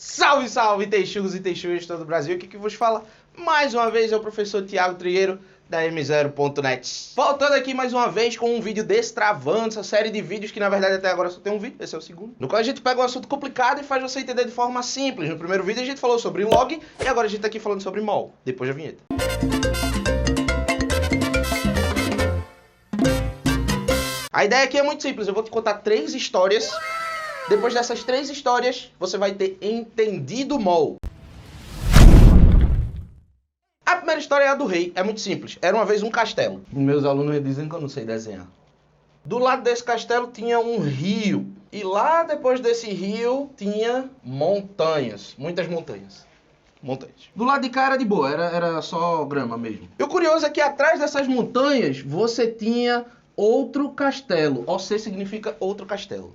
Salve, salve, texugos e texugas de todo o Brasil. Aqui que vos fala mais uma vez é o professor Thiago Trigueiro da M0.net. Voltando aqui mais uma vez com um vídeo destravando essa série de vídeos que na verdade até agora só tem um vídeo, esse é o segundo, no qual a gente pega um assunto complicado e faz você entender de forma simples. No primeiro vídeo a gente falou sobre log e agora a gente tá aqui falando sobre mol, depois da vinheta. A ideia aqui é muito simples, eu vou te contar 3 histórias. Depois dessas 3 histórias, você vai ter entendido mol. A primeira história é a do rei, é muito simples. Era uma vez um castelo. Meus alunos dizem que eu não sei desenhar. Do lado desse castelo tinha um rio. E lá depois desse rio tinha montanhas. Muitas montanhas. Montanhas. Do lado de cá era de boa, era só grama mesmo. E o curioso é que atrás dessas montanhas você tinha outro castelo. OC significa outro castelo.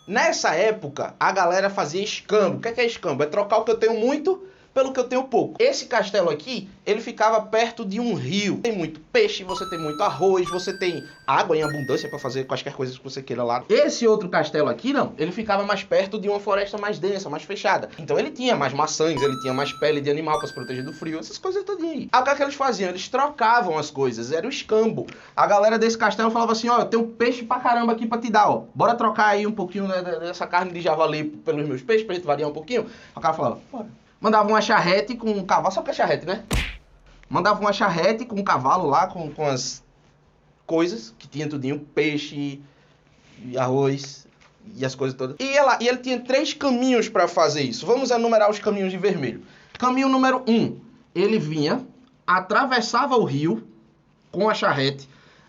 Nessa época, a galera fazia escambo. O que é escambo? É trocar o que eu tenho muito pelo que eu tenho pouco. Esse castelo aqui, ele ficava perto de um rio. Tem muito peixe, você tem muito arroz, você tem água em abundância para fazer quaisquer coisas que você queira lá. Esse outro castelo aqui, não. Ele ficava mais perto de uma floresta mais densa, mais fechada. Então ele tinha mais maçãs, ele tinha mais pele de animal para se proteger do frio, essas coisas todinha aí. Aí o que é que eles faziam? Eles trocavam as coisas, era o escambo. A galera desse castelo falava assim, ó, eu tenho peixe pra caramba aqui pra te dar, ó. Bora trocar aí um pouquinho dessa carne de javali pelos meus peixes, pra gente variar um pouquinho? O cara falava, bora. Mandava uma charrete com um cavalo, sabe o que é charrete, né? Mandava uma charrete com um cavalo lá, com as coisas que tinha tudinho, peixe, e arroz e as coisas todas. E ele tinha 3 caminhos para fazer isso. Vamos enumerar os caminhos de vermelho. Caminho número 1, ele vinha, atravessava o rio com a charrete,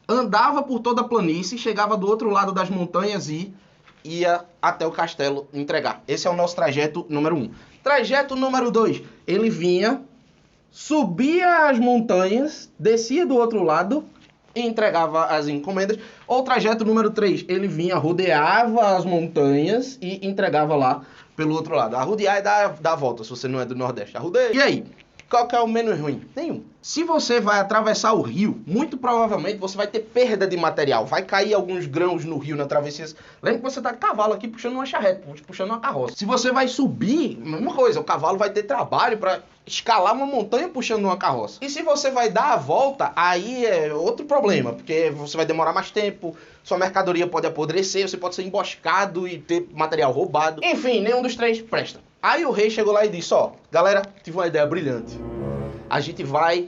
andava por toda a planície, chegava do outro lado das montanhas e ia até o castelo entregar. Esse é o nosso trajeto número 1. Trajeto número 2, ele vinha, subia as montanhas, descia do outro lado e entregava as encomendas. Ou trajeto número 3, ele vinha, rodeava as montanhas e entregava lá pelo outro lado. Arrodear é dar a volta, se você não é do Nordeste. Arrodeia. E aí? Qual que é o menos ruim? Nenhum. Se você vai atravessar o rio, muito provavelmente você vai ter perda de material. Vai cair alguns grãos no rio na travessia. Lembra que você tá de cavalo aqui puxando uma charrete, puxando uma carroça. Se você vai subir, mesma coisa. O cavalo vai ter trabalho para escalar uma montanha puxando uma carroça. E se você vai dar a volta, aí é outro problema. Porque você vai demorar mais tempo, sua mercadoria pode apodrecer, você pode ser emboscado e ter material roubado. Enfim, nenhum dos 3 presta. Aí o rei chegou lá e disse, ó, galera, tive uma ideia brilhante. A gente vai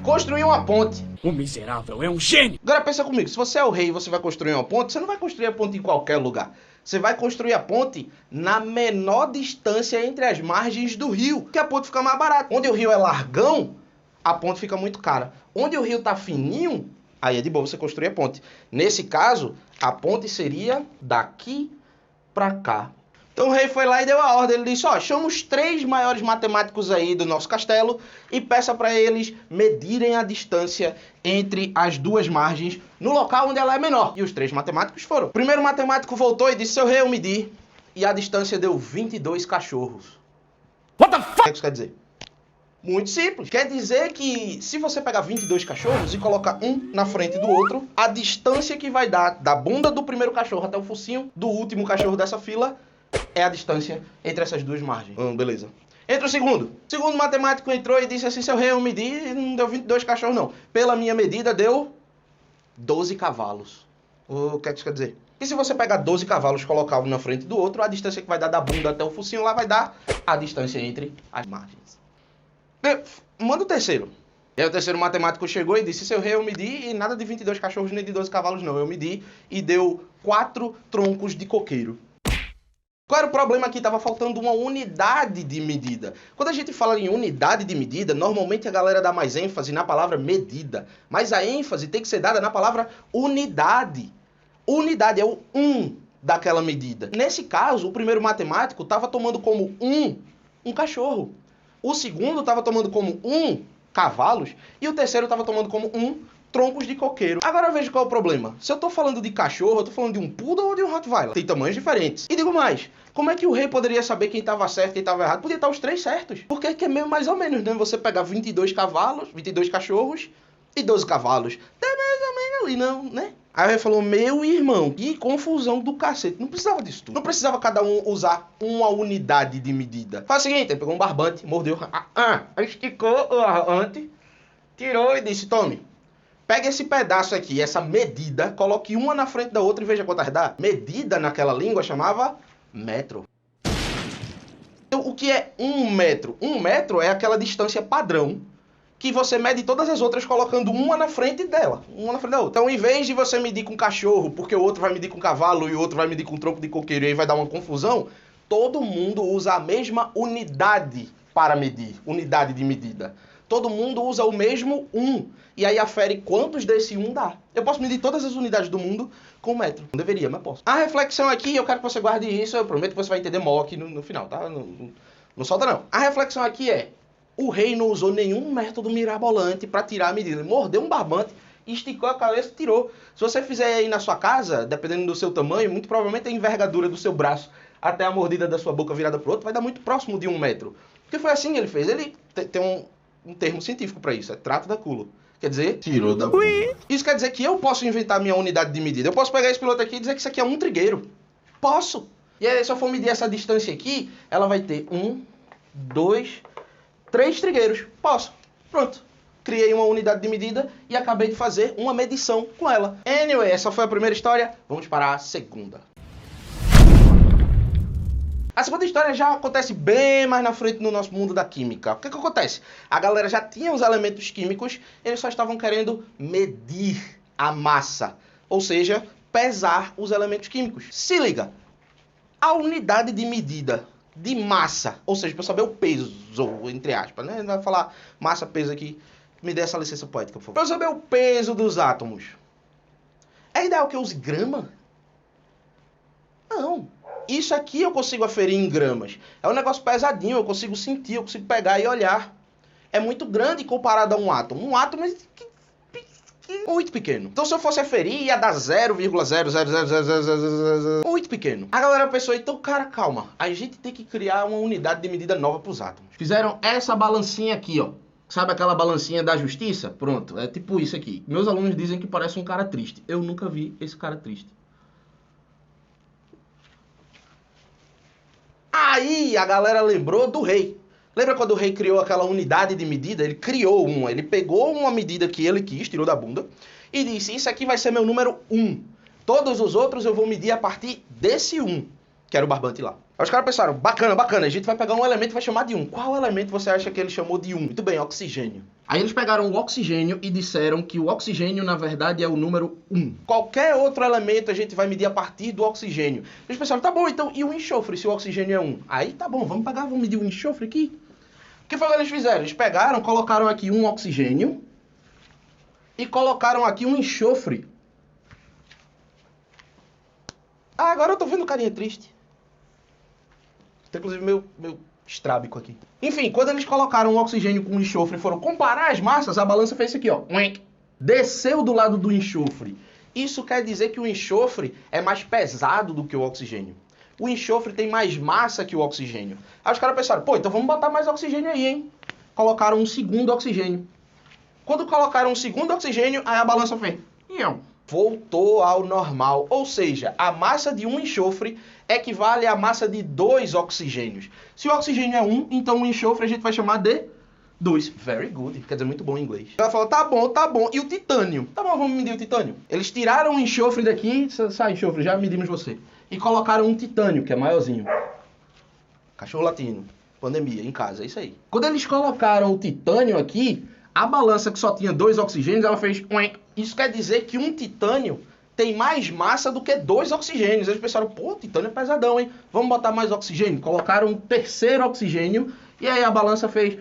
construir uma ponte. O miserável é um gênio! Agora pensa comigo, se você é o rei e você vai construir uma ponte, você não vai construir a ponte em qualquer lugar. Você vai construir a ponte na menor distância entre as margens do rio, que a ponte fica mais barata. Onde o rio é largão, a ponte fica muito cara. Onde o rio tá fininho, aí é de boa você construir a ponte. Nesse caso, a ponte seria daqui pra cá. Então o rei foi lá e deu a ordem, ele disse, ó, chama os 3 maiores matemáticos aí do nosso castelo e peça para eles medirem a distância entre as 2 margens no local onde ela é menor. E os 3 matemáticos foram. O primeiro matemático voltou e disse, seu rei, eu medi, e a distância deu 22 cachorros. What the fuck? O que isso quer dizer? Muito simples. Quer dizer que se você pegar 22 cachorros e colocar um na frente do outro, a distância que vai dar da bunda do primeiro cachorro até o focinho do último cachorro dessa fila é a distância entre essas 2 margens. Beleza. Entra o segundo. O segundo matemático entrou e disse assim, seu rei, eu medi e não deu 22 cachorros não. Pela minha medida deu 12 cavalos. O que é que isso quer dizer? E se você pegar 12 cavalos e colocar um na frente do outro, a distância que vai dar da bunda até o focinho lá vai dar a distância entre as margens. Manda o terceiro. E aí o terceiro matemático chegou e disse, seu rei, eu medi e nada de 22 cachorros nem de 12 cavalos não. Eu medi e deu 4 troncos de coqueiro. Qual era o problema aqui? Estava faltando uma unidade de medida. Quando a gente fala em unidade de medida, normalmente a galera dá mais ênfase na palavra medida. Mas a ênfase tem que ser dada na palavra unidade. Unidade é o daquela medida. Nesse caso, o primeiro matemático estava tomando como um cachorro. O segundo estava tomando como cavalos. E o terceiro estava tomando como troncos de coqueiro. Agora veja qual é o problema. Se eu tô falando de cachorro, eu tô falando de um poodle ou de um Rottweiler. Tem tamanhos diferentes. E digo mais, como é que o rei poderia saber quem tava certo e quem tava errado? Podia estar os 3 certos. Porque é mesmo mais ou menos, né? Você pegar 22 cavalos, 22 cachorros e 12 cavalos. Tá mais ou menos ali, não, né? Aí o rei falou, meu irmão, que confusão do cacete. Não precisava disso tudo. Não precisava cada um usar uma unidade de medida. Faz o seguinte, ele pegou um barbante, mordeu, esticou o barbante, tirou e disse, tome. Pega esse pedaço aqui, essa medida, coloque uma na frente da outra e veja quantas dá. Medida naquela língua chamava metro. Então, o que é 1 metro? 1 metro é aquela distância padrão que você mede todas as outras colocando uma na frente dela, uma na frente da outra. Então, em vez de você medir com cachorro, porque o outro vai medir com cavalo e o outro vai medir com tronco de coqueiro e aí vai dar uma confusão, todo mundo usa a mesma unidade para medir, unidade de medida. Todo mundo usa o mesmo 1. E aí afere quantos desse 1 dá. Eu posso medir todas as unidades do mundo com metro. Não deveria, mas posso. A reflexão aqui, eu quero que você guarde isso. Eu prometo que você vai entender mock no final, tá? Não solta não. A reflexão aqui é, o rei não usou nenhum método mirabolante para tirar a medida. Ele mordeu um barbante, esticou a cabeça e tirou. Se você fizer aí na sua casa, dependendo do seu tamanho, muito provavelmente a envergadura do seu braço até a mordida da sua boca virada pro outro vai dar muito próximo de 1 metro. Porque foi assim que ele fez. Ele tem um termo científico para isso, é trato da culo. Quer dizer, tirou da bunda. Isso quer dizer que eu posso inventar minha unidade de medida. Eu posso pegar esse piloto aqui e dizer que isso aqui é 1 trigueiro. Posso. E aí, se eu for medir essa distância aqui, ela vai ter 1, 2, 3 trigueiros. Posso. Pronto. Criei uma unidade de medida e acabei de fazer uma medição com ela. Anyway, essa foi a primeira história. Vamos para a segunda. A segunda história já acontece bem mais na frente no nosso mundo da química. O que acontece? A galera já tinha os elementos químicos, eles só estavam querendo medir a massa. Ou seja, pesar os elementos químicos. Se liga, a unidade de medida de massa, ou seja, para saber o peso, entre aspas, né? Não vai falar massa, peso aqui. Me dê essa licença poética, por favor. Para saber o peso dos átomos. É ideal que eu use grama? Não. Isso aqui eu consigo aferir em gramas. É um negócio pesadinho, eu consigo sentir, eu consigo pegar e olhar. É muito grande comparado a um átomo. Um átomo é muito pequeno. Então se eu fosse aferir, ia dar 0,0000000. Muito pequeno. A galera pensou, então, cara, calma. A gente tem que criar uma unidade de medida nova para os átomos. Fizeram essa balancinha aqui, ó. Sabe aquela balancinha da justiça? Pronto, é tipo isso aqui. Meus alunos dizem que parece um cara triste. Eu nunca vi esse cara triste. Aí a galera lembrou do rei. Lembra quando o rei criou aquela unidade de medida? Ele criou uma. Ele pegou uma medida que ele quis, tirou da bunda, e disse, isso aqui vai ser meu número 1. Todos os outros eu vou medir a partir desse 1, que era o barbante lá. Aí os caras pensaram, bacana, bacana, a gente vai pegar um elemento e vai chamar de 1. Qual elemento você acha que ele chamou de 1? Muito bem, oxigênio. Aí eles pegaram o oxigênio e disseram que o oxigênio, na verdade, é o número 1. Qualquer outro elemento a gente vai medir a partir do oxigênio. Eles pensaram, tá bom, então, e o enxofre, se o oxigênio é 1? Aí tá bom, vamos medir o enxofre aqui. O que foi que eles fizeram? Eles pegaram, colocaram aqui um oxigênio e colocaram aqui um enxofre. Ah, agora eu tô vendo carinha triste. Tem inclusive meu estrábico aqui. Enfim, quando eles colocaram o oxigênio com o enxofre e foram comparar as massas, a balança fez isso aqui, ó. Desceu do lado do enxofre. Isso quer dizer que o enxofre é mais pesado do que o oxigênio. O enxofre tem mais massa que o oxigênio. Aí os caras pensaram, pô, então vamos botar mais oxigênio aí, hein? Colocaram um segundo oxigênio. Quando colocaram um segundo oxigênio, aí a balança fez... voltou ao normal. Ou seja, a massa de um enxofre equivale à massa de 2 oxigênios. Se o oxigênio é 1, então o enxofre a gente vai chamar de 2. Very good. Quer dizer, muito bom em inglês. Ela falou, tá bom, tá bom. E o titânio? Tá bom, vamos medir o titânio. Eles tiraram o enxofre daqui, sai enxofre, já medimos você. E colocaram um titânio, que é maiorzinho. Cachorro latino. Pandemia, em casa, é isso aí. Quando eles colocaram o titânio aqui, a balança que só tinha 2 oxigênios, ela fez... Isso quer dizer que um titânio tem mais massa do que 2 oxigênios. Eles pensaram, pô, titânio é pesadão, hein? Vamos botar mais oxigênio. Colocaram um terceiro oxigênio e aí a balança fez...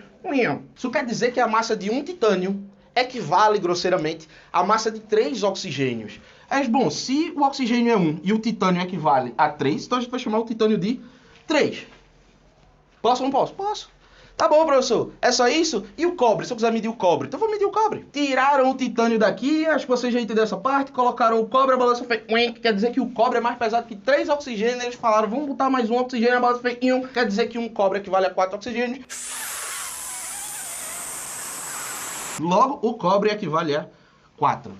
Isso quer dizer que a massa de um titânio equivale, grosseiramente, à massa de 3 oxigênios. Mas, bom, se o oxigênio é 1 e o titânio equivale a 3, então a gente vai chamar o titânio de 3. Posso ou não posso? Posso. Tá bom, professor. É só isso? E o cobre? Se eu quiser medir o cobre, então eu vou medir o cobre. Tiraram o titânio daqui, acho que vocês já entenderam essa parte, colocaram o cobre, a balança fez... Quer dizer que o cobre é mais pesado que 3 oxigênios. Eles falaram, vamos botar mais um oxigênio, a balança fez... Quer dizer que um cobre equivale a 4 oxigênios. Logo, o cobre equivale a 4.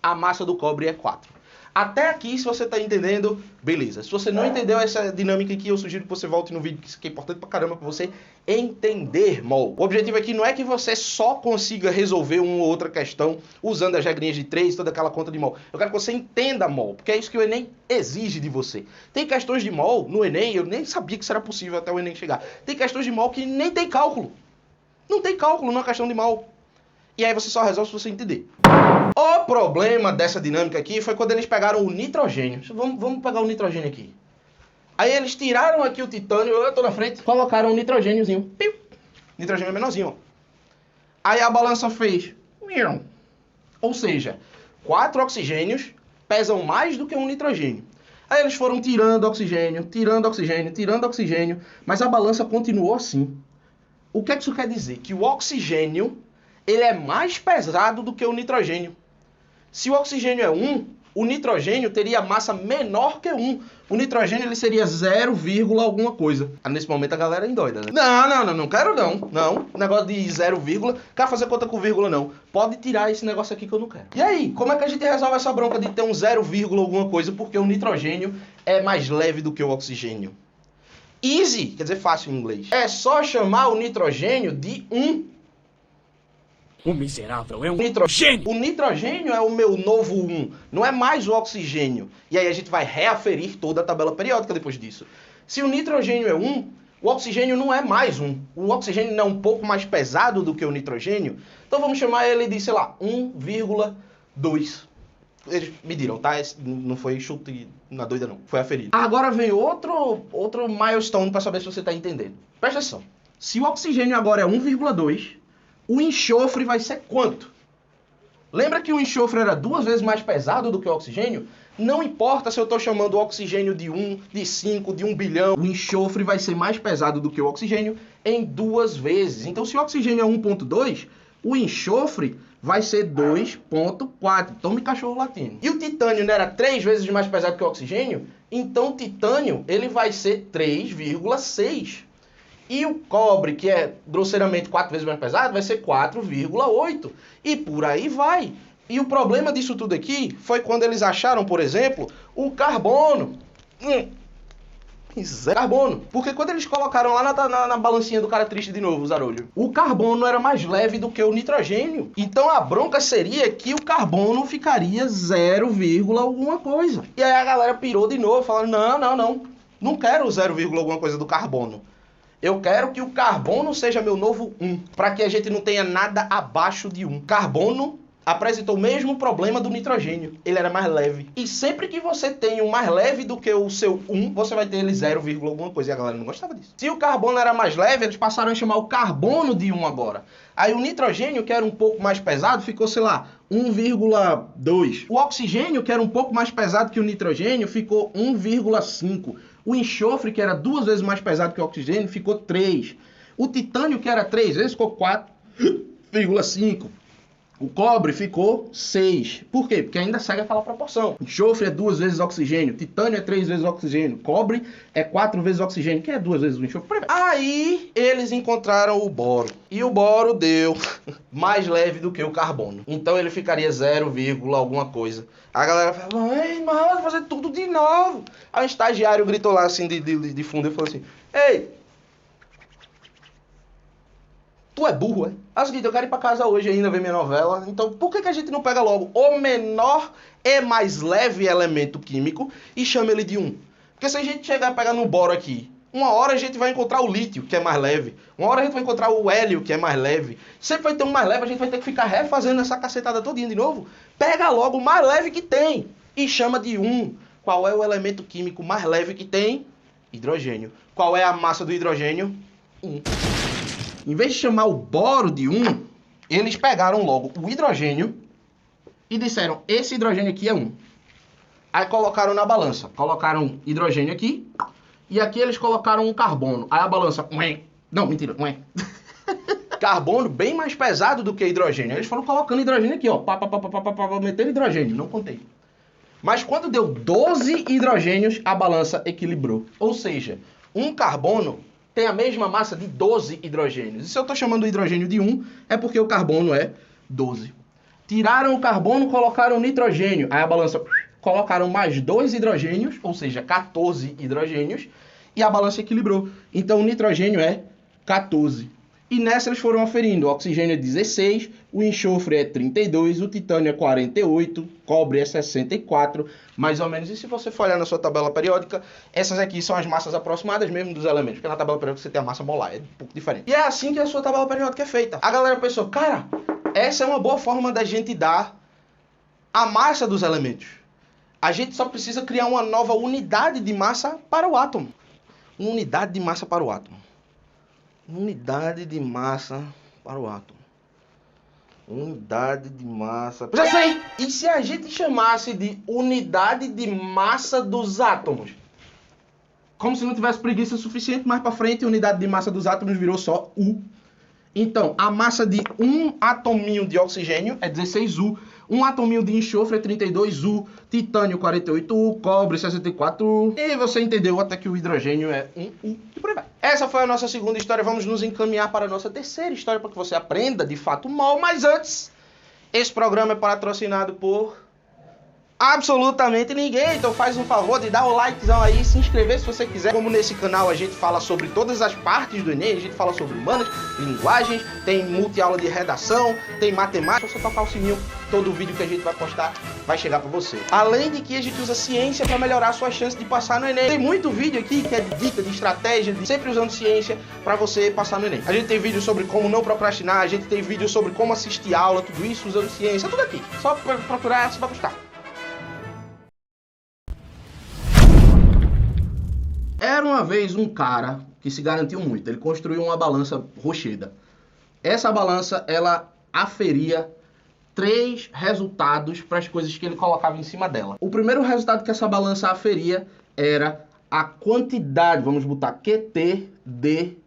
A massa do cobre é 4. Até aqui, se você tá entendendo, beleza. Se você não entendeu essa dinâmica aqui, eu sugiro que você volte no vídeo, que isso aqui é importante pra caramba pra você entender, mol. O objetivo aqui não é que você só consiga resolver uma ou outra questão usando as regrinhas de 3, toda aquela conta de mol. Eu quero que você entenda mol, porque é isso que o Enem exige de você. Tem questões de mol no Enem, eu nem sabia que isso era possível até o Enem chegar. Tem questões de mol que nem tem cálculo. Não tem cálculo numa questão de mol. E aí você só resolve se você entender. O problema dessa dinâmica aqui foi quando eles pegaram o nitrogênio. Vamos pegar o nitrogênio aqui. Aí eles tiraram aqui o titânio, eu tô na frente, colocaram um nitrogêniozinho. Piu. Nitrogênio menorzinho, ó. Aí a balança fez. Ou seja, 4 oxigênios pesam mais do que um nitrogênio. Aí eles foram tirando oxigênio, tirando oxigênio, tirando oxigênio, mas a balança continuou assim. O que é que isso quer dizer? Que o oxigênio, ele é mais pesado do que o nitrogênio. Se o oxigênio é 1, o nitrogênio teria massa menor que 1. O nitrogênio ele seria 0, alguma coisa. Nesse momento a galera é endoida, né? Não quero não. Não, negócio de 0, quero fazer conta com vírgula não. Pode tirar esse negócio aqui que eu não quero. E aí, como é que a gente resolve essa bronca de ter um 0, alguma coisa, porque o nitrogênio é mais leve do que o oxigênio? Easy, quer dizer fácil em inglês. É só chamar o nitrogênio de 1. O miserável é um gênio. O nitrogênio é o meu novo 1, não é mais o oxigênio. E aí a gente vai reaferir toda a tabela periódica depois disso. Se o nitrogênio é 1, o oxigênio não é mais 1. O oxigênio não é um pouco mais pesado do que o nitrogênio. Então vamos chamar ele de, sei lá, 1,2. Eles mediram, tá? Não foi chute na doida não, foi aferido. Agora vem outro milestone para saber se você está entendendo. Presta atenção. Se o oxigênio agora é 1,2... o enxofre vai ser quanto? Lembra que o enxofre era 2 vezes mais pesado do que o oxigênio? Não importa se eu estou chamando o oxigênio de 1, de 5, de 1 bilhão. O enxofre vai ser mais pesado do que o oxigênio em 2 vezes. Então, se o oxigênio é 1,2, o enxofre vai ser 2,4. Tome cachorro latino. E o titânio não era 3 vezes mais pesado que o oxigênio? Então, o titânio ele vai ser 3,6. E o cobre, que é grosseiramente 4 vezes mais pesado, vai ser 4,8. E por aí vai. E o problema disso tudo aqui foi quando eles acharam, por exemplo, o carbono. Carbono. Porque quando eles colocaram lá na balancinha do cara triste de novo, o Zarolho, o carbono era mais leve do que o nitrogênio. Então a bronca seria que o carbono ficaria 0, alguma coisa. E aí a galera pirou de novo, falando, não quero 0, alguma coisa do carbono. Eu quero que o carbono seja meu novo 1, para que a gente não tenha nada abaixo de 1. Carbono apresentou o mesmo problema do nitrogênio. Ele era mais leve. E sempre que você tem um mais leve do que o seu 1, você vai ter ele 0, alguma coisa. E a galera não gostava disso. Se o carbono era mais leve, eles passaram a chamar o carbono de 1 agora. Aí o nitrogênio, que era um pouco mais pesado, ficou, sei lá, 1,2. O oxigênio, que era um pouco mais pesado que o nitrogênio, ficou 1,5. O enxofre, que era 2 vezes mais pesado que o oxigênio, ficou 3. O titânio, que era 3 vezes, ficou 4,5. O cobre ficou 6. Por quê? Porque ainda segue aquela proporção. Enxofre é 2 vezes oxigênio, titânio é 3 vezes oxigênio, cobre é 4 vezes oxigênio, que é 2 vezes o enxofre. Aí eles encontraram o boro. E o boro deu mais leve do que o carbono. Então ele ficaria 0, alguma coisa. A galera falou, ei, mas vai fazer tudo de novo. Aí o estagiário gritou lá assim de fundo e falou assim, ei, tu é burro, é? É o seguinte, eu quero ir pra casa hoje ainda ver minha novela. Então, por que a gente não pega logo o menor e mais leve elemento químico e chama ele de 1? Porque se a gente chegar a pegar no boro aqui, uma hora a gente vai encontrar o lítio, que é mais leve. Uma hora a gente vai encontrar o hélio, que é mais leve. Sempre vai ter um mais leve, a gente vai ter que ficar refazendo essa cacetada todinha de novo. Pega logo o mais leve que tem e chama de 1. Qual é o elemento químico mais leve que tem? Hidrogênio. Qual é a massa do hidrogênio? 1. Em vez de chamar o boro de 1, eles pegaram logo o hidrogênio e disseram, esse hidrogênio aqui é 1. Aí colocaram na balança. Colocaram hidrogênio aqui e aqui eles colocaram um carbono. Aí a balança... Não, mentira. Carbono bem mais pesado do que hidrogênio. Eles foram colocando hidrogênio aqui, ó. Metendo hidrogênio. Não contei. Mas quando deu 12 hidrogênios, a balança equilibrou. Ou seja, um carbono tem a mesma massa de 12 hidrogênios. E se eu estou chamando o hidrogênio de 1, é porque o carbono é 12. Tiraram o carbono, colocaram o nitrogênio. Aí a balança colocaram mais 2 hidrogênios, ou seja, 14 hidrogênios, e a balança equilibrou. Então o nitrogênio é 14. E nessa eles foram aferindo, o oxigênio é 16, o enxofre é 32, o titânio é 48, cobre é 64, mais ou menos. E se você for olhar na sua tabela periódica, essas aqui são as massas aproximadas mesmo dos elementos, porque na tabela periódica você tem a massa molar, é um pouco diferente. E é assim que a sua tabela periódica é feita. A galera pensou, cara, essa é uma boa forma da gente dar a massa dos elementos. A gente só precisa criar uma nova unidade de massa para o átomo. Uma unidade de massa para o átomo. Unidade de massa para o átomo. Unidade de massa... Já sei! E se a gente chamasse de unidade de massa dos átomos? Como se não tivesse preguiça suficiente, mais para frente, a unidade de massa dos átomos virou só U. Então, a massa de um atominho de oxigênio é 16U. Um atominho de enxofre é 32U. Titânio 48U. Cobre 64U. E você entendeu até que o hidrogênio é 1U. E por aí vai. Essa foi a nossa segunda história. Vamos nos encaminhar para a nossa terceira história para que você aprenda de fato o mal. Mas antes, esse programa é patrocinado por absolutamente ninguém. Então faz um favor de dar o likezão aí, se inscrever se você quiser. Como nesse canal a gente fala sobre todas as partes do Enem, a gente fala sobre humanas, linguagens, tem multi-aula de redação, tem matemática. Se você tocar o sininho, todo vídeo que a gente vai postar vai chegar para você. Além de que a gente usa ciência para melhorar a sua chance de passar no Enem. Tem muito vídeo aqui que é de dica, de estratégia, sempre usando ciência para você passar no Enem. A gente tem vídeo sobre como não procrastinar, a gente tem vídeo sobre como assistir aula, tudo isso usando ciência, tudo aqui. Só procurar, você vai gostar. Era uma vez um cara que se garantiu muito. Ele construiu uma balança rocheda. Essa balança, ela aferia 3 resultados para as coisas que ele colocava em cima dela. O primeiro resultado que essa balança aferia era a quantidade, vamos botar QTDE,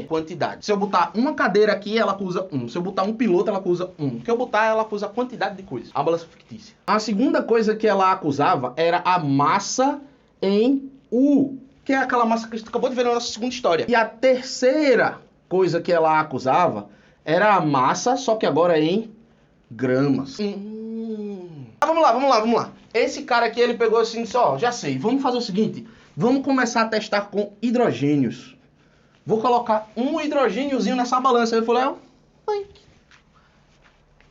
quantidade. Se eu botar uma cadeira aqui, ela acusa 1. Se eu botar um piloto, ela acusa 1. Se eu botar, ela acusa a quantidade de coisas. A balança fictícia. A segunda coisa que ela acusava era a massa em U, que é aquela massa que a gente acabou de ver na nossa segunda história. E a terceira coisa que ela acusava era a massa, só que agora em gramas. Vamos lá. Esse cara aqui, ele pegou assim e disse, ó, já sei, vamos fazer o seguinte, vamos começar a testar com hidrogênios. Vou colocar um hidrogêniozinho nessa balança. Ele falou,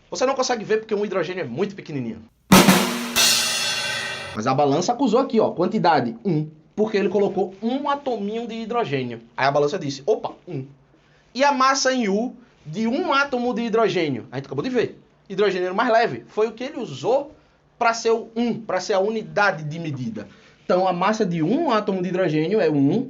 você não consegue ver porque um hidrogênio é muito pequenininho. Mas a balança acusou aqui, ó, quantidade 1. Porque ele colocou um atominho de hidrogênio. Aí a balança disse, opa, 1. E a massa em U de um átomo de hidrogênio? A gente acabou de ver. Hidrogênio mais leve. Foi o que ele usou para ser o 1, para ser a unidade de medida. Então a massa de um átomo de hidrogênio é 1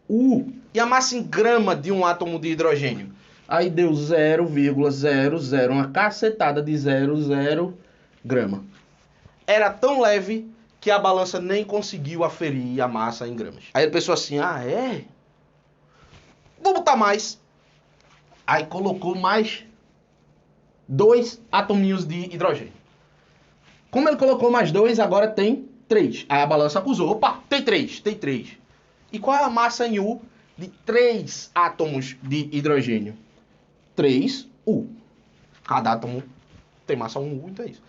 U. E a massa em grama de um átomo de hidrogênio? Aí deu 0,00, uma cacetada de 0,0 grama. Era tão leve que a balança nem conseguiu aferir a massa em gramas. Aí ele pensou assim, vou botar mais. Aí colocou mais 2 atominhos de hidrogênio. Como ele colocou mais 2, agora tem 3. Aí a balança acusou, opa, tem 3. E qual é a massa em U de 3 átomos de hidrogênio? 3U. Cada átomo tem massa 1U, então é isso.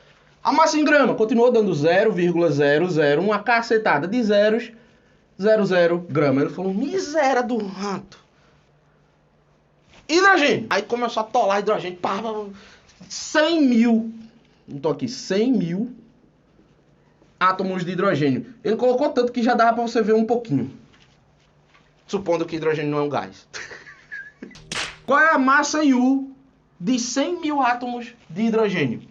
A massa em grama continuou dando 0,00, uma cacetada de zeros, 00 grama. Ele falou, miséria do rato. Hidrogênio. Aí começou a tolar hidrogênio. 100 mil, não tô aqui, 100 mil átomos de hidrogênio. Ele colocou tanto que já dava para você ver um pouquinho. Supondo que hidrogênio não é um gás. Qual é a massa em U de 100 mil átomos de hidrogênio?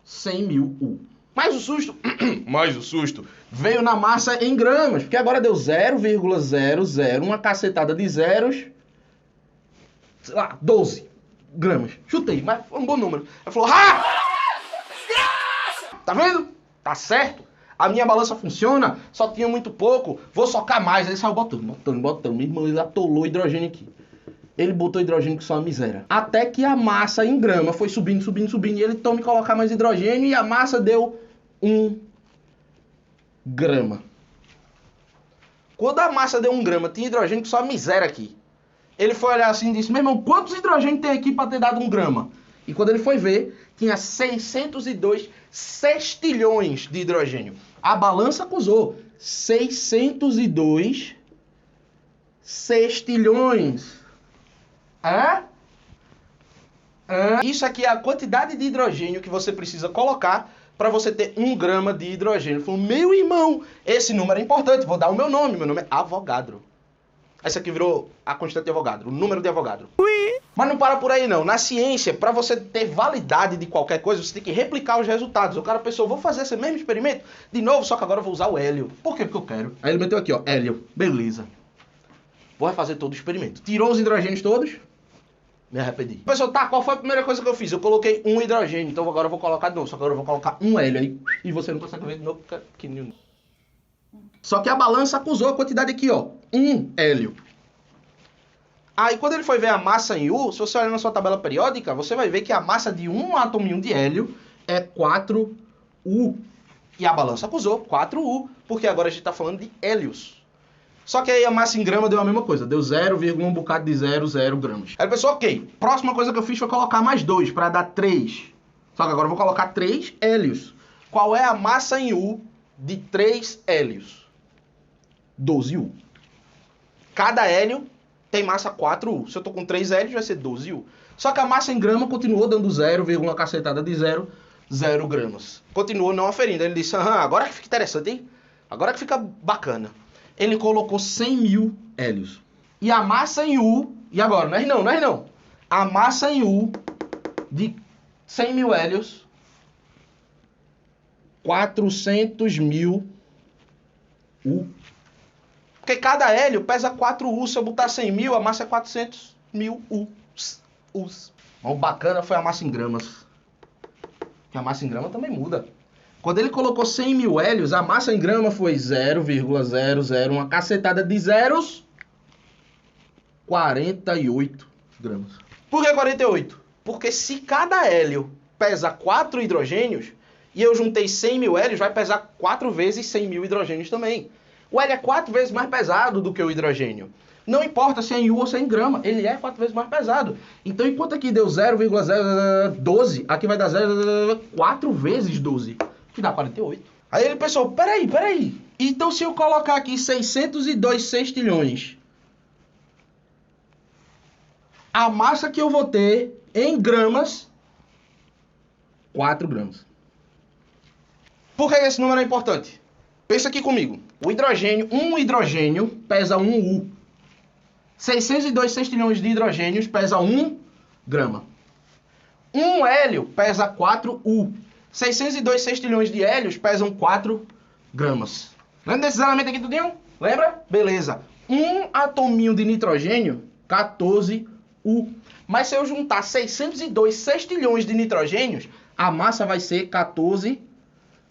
100 mil U. Mas o susto veio na massa em gramas, porque agora deu 0,00, uma cacetada de zeros, sei lá, 12 gramas. Chutei, mas foi um bom número. Ele falou, tá vendo? Tá certo. A minha balança funciona, só tinha muito pouco, vou socar mais. Aí saiu botando. Meu irmão, ele atolou hidrogênio aqui. Ele botou hidrogênio que só uma miséria. Até que a massa em grama foi subindo. E ele tome colocar mais hidrogênio e a massa deu 1 grama. Quando a massa deu 1 grama, tinha hidrogênio que só uma miséria aqui. Ele foi olhar assim e disse, meu irmão, quantos hidrogênios tem aqui para ter dado 1 grama? E quando ele foi ver, tinha 602 sextilhões de hidrogênio. A balança acusou 602 sextilhões. Isso aqui é a quantidade de hidrogênio que você precisa colocar para você ter 1 grama de hidrogênio. Ele falou, meu irmão, esse número é importante, vou dar o meu nome é Avogadro. Essa aqui virou a constante de Avogadro, o número de Avogadro. Mas não para por aí não. Na ciência, para você ter validade de qualquer coisa, você tem que replicar os resultados. O cara pensou, vou fazer esse mesmo experimento de novo, só que agora eu vou usar o hélio. Por quê? Porque eu quero. Aí ele meteu aqui, ó, hélio. Beleza. Vou refazer todo o experimento. Tirou os hidrogênios todos. Me arrependi. Pessoal, tá, qual foi a primeira coisa que eu fiz? Eu coloquei um hidrogênio, então agora eu vou colocar de novo. Só que agora eu vou colocar um hélio aí. E você não consegue ver de novo, porque é pequenininho. Só que a balança acusou a quantidade aqui, ó. 1 hélio. Aí quando ele foi ver a massa em U, se você olhar na sua tabela periódica, você vai ver que a massa de um átomo de hélio é 4U. E a balança acusou 4U, porque agora a gente está falando de hélios. Só que aí a massa em grama deu a mesma coisa, deu 0,1 bocado de 0,0 gramas. Aí ele pensou, ok, próxima coisa que eu fiz foi colocar mais 2 para dar 3. Só que agora eu vou colocar 3 hélios. Qual é a massa em U de 3 hélios? 12U. Cada hélio tem massa 4U. Se eu tô com 3 hélios, vai ser 12U. Só que a massa em grama continuou dando 0,1 cacetada de 0 gramas. Continuou não aferindo. Ele disse, agora que fica interessante, hein? Agora que fica bacana. Ele colocou 100 mil hélios. E a massa em U... E agora? Não é não. A massa em U de 100 mil hélios... 400 mil U. Porque cada hélio pesa 4U. Se eu botar 100 mil, a massa é 400 mil Us. O bacana foi a massa em gramas. Que a massa em grama também muda. Quando ele colocou 100 mil hélios, a massa em grama foi 0,00, uma cacetada de zeros, 48 gramas. Por que 48? Porque se cada hélio pesa 4 hidrogênios, e eu juntei 100 mil hélios, vai pesar 4 vezes 100 mil hidrogênios também. O hélio é 4 vezes mais pesado do que o hidrogênio. Não importa se é em U ou se é em grama, ele é 4 vezes mais pesado. Então, enquanto aqui deu 0,012, aqui vai dar 0,4 vezes 12. Que dá 48. Aí ele pensou, peraí. Então se eu colocar aqui 602 sextilhões, a massa que eu vou ter em gramas, 4 gramas. Por que esse número é importante? Pensa aqui comigo. O hidrogênio, um hidrogênio pesa 1U. 602 sextilhões de hidrogênios pesa 1 grama. Um hélio pesa 4U. 602 sextilhões de hélios pesam 4 gramas. Lembra desses elementos aqui tudinho? Lembra? Beleza. Um atominho de nitrogênio, 14U. Mas se eu juntar 602 sextilhões de nitrogênios, a massa vai ser 14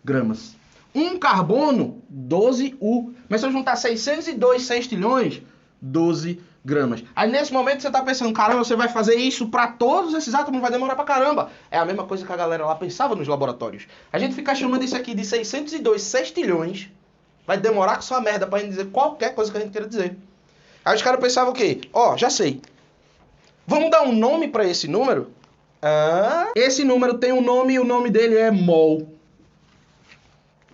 gramas. Um carbono, 12U. Mas se eu juntar 602 sextilhões, 12 gramas. Aí nesse momento você tá pensando, caramba, você vai fazer isso para todos esses átomos, vai demorar pra caramba. É a mesma coisa que a galera lá pensava nos laboratórios. A gente fica chamando isso aqui de 602 sextilhões, vai demorar com sua merda pra gente dizer qualquer coisa que a gente queira dizer. Aí os caras pensavam o quê? Já sei. Vamos dar um nome para esse número? Esse número tem um nome e o nome dele é mol.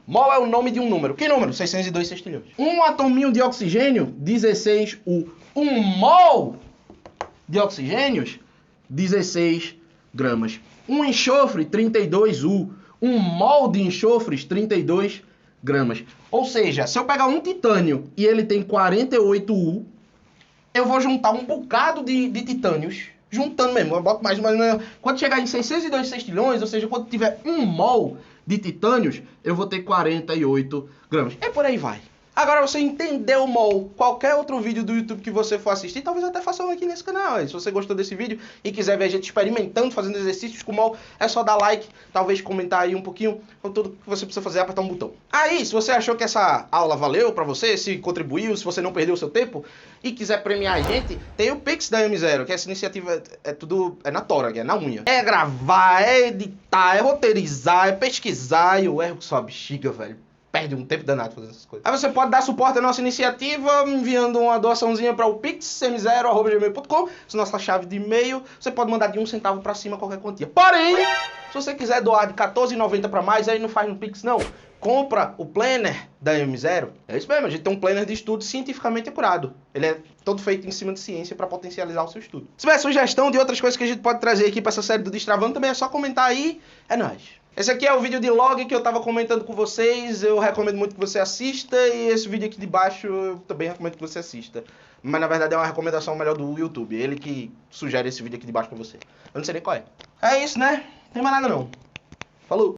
Mol é o nome de um número. Que número? 602 sextilhões. Um atominho de oxigênio, 16U. Um mol de oxigênios, 16 gramas. Um enxofre, 32U. Um mol de enxofres, 32 gramas. Ou seja, se eu pegar um titânio e ele tem 48U, eu vou juntar um bocado de titânios. Juntando mesmo, eu boto mais. Quando chegar em 602 sextilhões, ou seja, quando tiver um mol de titânios, eu vou ter 48 gramas. É por aí vai. Agora você entendeu o mol, qualquer outro vídeo do YouTube que você for assistir, talvez até faça um aqui nesse canal. Se você gostou desse vídeo e quiser ver a gente experimentando, fazendo exercícios com mol, é só dar like, talvez comentar aí um pouquinho, com tudo que você precisa fazer é apertar um botão. Aí, se você achou que essa aula valeu pra você, se contribuiu, se você não perdeu o seu tempo e quiser premiar a gente, tem o Pix da M0, que essa iniciativa é na tora, é na unha. É gravar, é editar, é roteirizar, é pesquisar, e eu erro com sua bexiga, velho. perde um tempo danado fazendo essas coisas. Aí você pode dar suporte à nossa iniciativa enviando uma doaçãozinha para o Pix, m0@gmail.com, nossa chave de e-mail. Você pode mandar de 1 centavo para cima qualquer quantia. Porém, se você quiser doar de R$14,90 para mais, aí não faz no Pix não. Compra o planner da M0. É isso mesmo, a gente tem um planner de estudo cientificamente apurado. Ele é todo feito em cima de ciência para potencializar o seu estudo. Se tiver sugestão de outras coisas que a gente pode trazer aqui para essa série do Destravando, também é só comentar aí. É nóis. Esse aqui é o vídeo de log que eu tava comentando com vocês. Eu recomendo muito que você assista. E esse vídeo aqui de baixo eu também recomendo que você assista. Mas na verdade é uma recomendação melhor do YouTube. Ele que sugere esse vídeo aqui de baixo pra você. Eu não sei nem qual é. É isso, né? Não tem mais nada não. Falou!